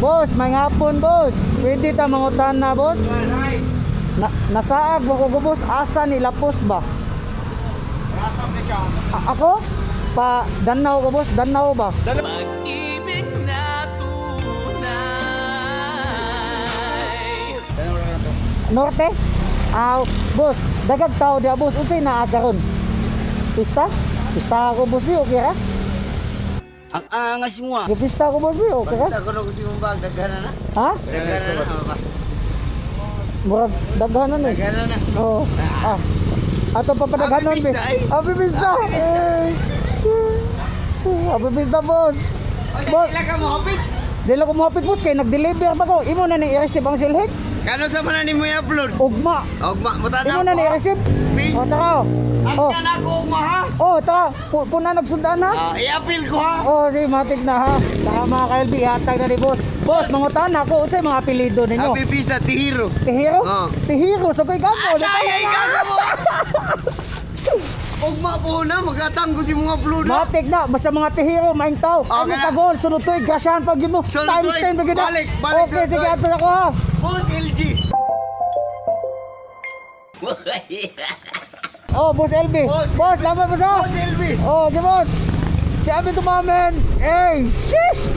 Boss, may hapon, boss. Pwede ta mangutan na, boss. Nasaag mo ko, boss. Asa ni Lapos ba? Ako? Pa Danau ko, boss. Danau ba? Pag-ibig na tunay. Norte? Boss, dagag tao dia, boss. Unsay naa karon? Pista? Pista ako, boss. Okay ra? Ang angas mo ah. Pista ako, boss. Okay ra? Bakit ako na gusto mong bag? Dagana na? Ha? Dagana na ba? Murag daghanan eh. Dagana na. Oo. Ato pa padaghanon, Pista, ay. Pista. Pista, boss. Boss. Ilan ka mo hapit? Dila ko mohapit, boss, kay nag-deliver pa ko. Imo na ni i-receive ang silhik. Kano sa manan mo i-upload? Ugma. Ogma, mutanaw Imo na ni i-receive. Please. Tara. Ang na ko ogma ha? Tara. Puna nagsundaan ha. I-appeal ko ha? Di matik na ha. Saka mga ka-LB, hatag na ni boss. Boss, mangutan ako. Unsay mga apelido ninyo? Happy Pista, Tihiro. Tihiro? Oo. Tihiro, sabay ka po. Ay, gaga mo! Ogma po na, magkatang ko si mga upload ha? Matik na, basta mga tihiro, maing tao. Okay Ano na. tagol, sunod to'y, gasyahan pag mo. Sunod Times to'y, 10 pag yun na. balik, Okay, sunod sige, to'y. ato na ko ha. Boss LG. Boss LB. Boss, laban mo sa. Boss LB. Di boss. Sabi to mamen. Shish!